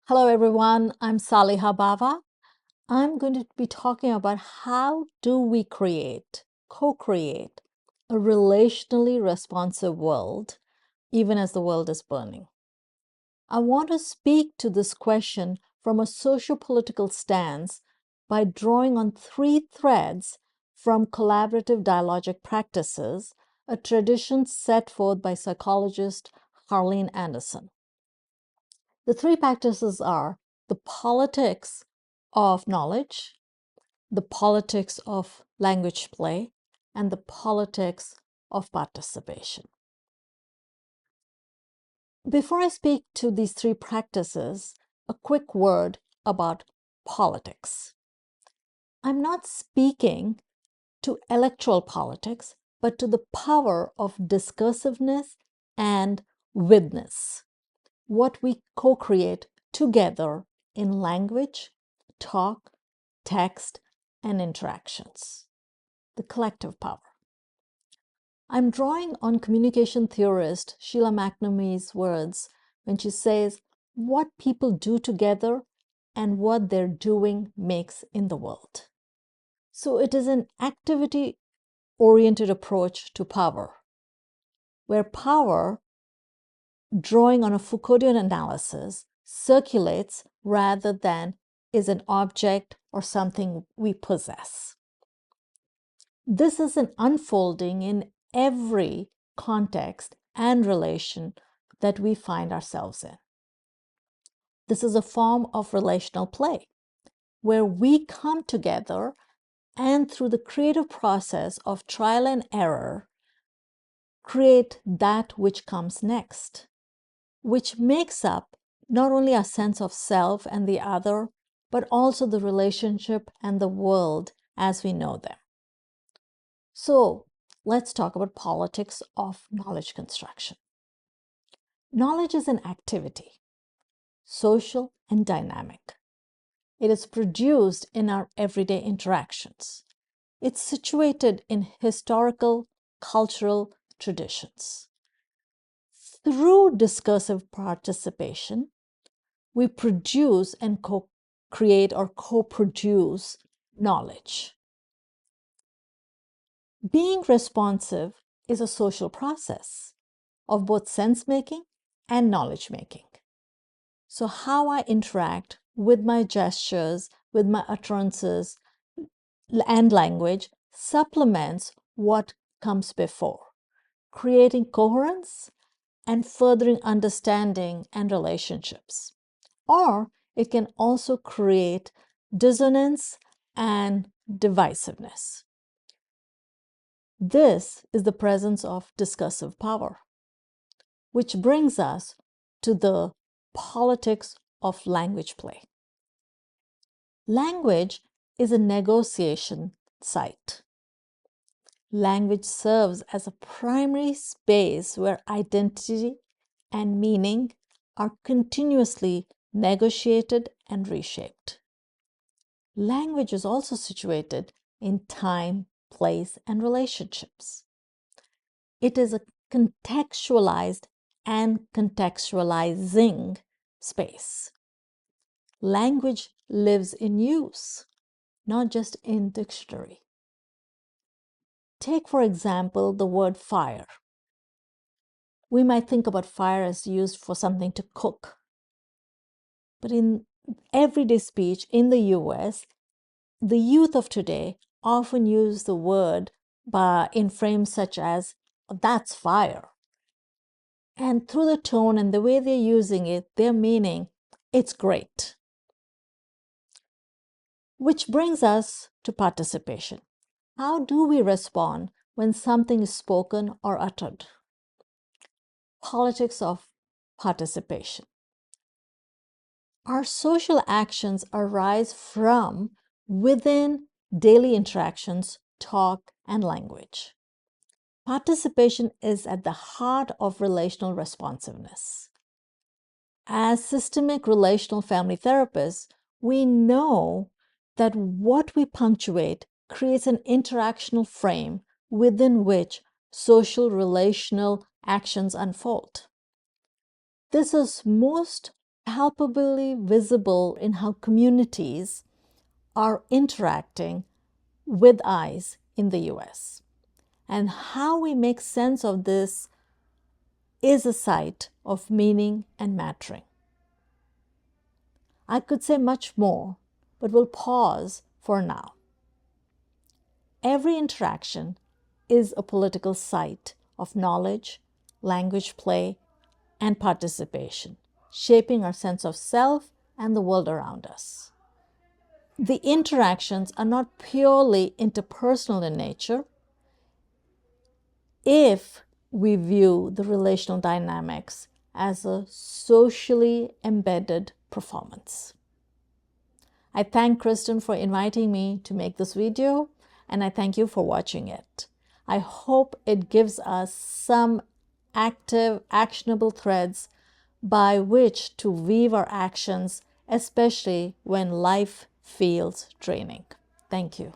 Hello everyone, I'm Saliha Bava. I'm going to be talking about how do we co-create a relationally responsive world even as the world is burning. I want to speak to this question from a socio-political stance by drawing on three threads from collaborative dialogic practices, a tradition set forth by psychologist Harlene Anderson. The three practices are the politics of knowledge, the politics of language play, and the politics of participation. Before I speak to these three practices, a quick word about politics. I'm not speaking to electoral politics, but to the power of discursiveness and witness, what we co-create together in language, talk, text, and interactions, the collective power. I'm drawing on communication theorist Sheila McNamee's words when she says, what people do together and what they're doing makes in the world. So it is an activity-oriented approach to power, where power, drawing on a Foucauldian analysis, circulates rather than is an object or something we possess. This is an unfolding in every context and relation that we find ourselves in. This is a form of relational play where we come together and through the creative process of trial and error, create that which comes next, which makes up not only our sense of self and the other, but also the relationship and the world as we know them. So let's talk about politics of knowledge construction. Knowledge is an activity, social and dynamic. It is produced in our everyday interactions. It's situated in historical, cultural traditions. Through discursive participation, we produce and co-create or co-produce knowledge. Being responsive is a social process of both sense-making and knowledge-making. So how I interact with my gestures, with my utterances and language supplements what comes before, creating coherence and furthering understanding and relationships. Or it can also create dissonance and divisiveness. This is the presence of discursive power, which brings us to the politics of language play. Language is a negotiation site. Language serves as a primary space where identity and meaning are continuously negotiated and reshaped. Language is also situated in time, place, and relationships. It is a contextualized and contextualizing space. Language lives in use, not just in dictionary. Take, for example, the word fire. We might think about fire as used for something to cook. But in everyday speech in the US, the youth of today often use the word in frames such as, that's fire. And through the tone and the way they're using it, they're meaning, it's great. Which brings us to participation. How do we respond when something is spoken or uttered? Politics of participation. Our social actions arise from within daily interactions, talk, and language. Participation is at the heart of relational responsiveness. As systemic relational family therapists, we know that what we punctuate creates an interactional frame within which social relational actions unfold. This is most palpably visible in how communities are interacting with ICE in the US. And how we make sense of this is a site of meaning and mattering. I could say much more, but we'll pause for now. Every interaction is a political site of knowledge, language play, and participation, shaping our sense of self and the world around us. The interactions are not purely interpersonal in nature if we view the relational dynamics as a socially embedded performance. I thank Kristen for inviting me to make this video, and I thank you for watching it. I hope it gives us some active, actionable threads by which to weave our actions, especially when life feels draining. Thank you.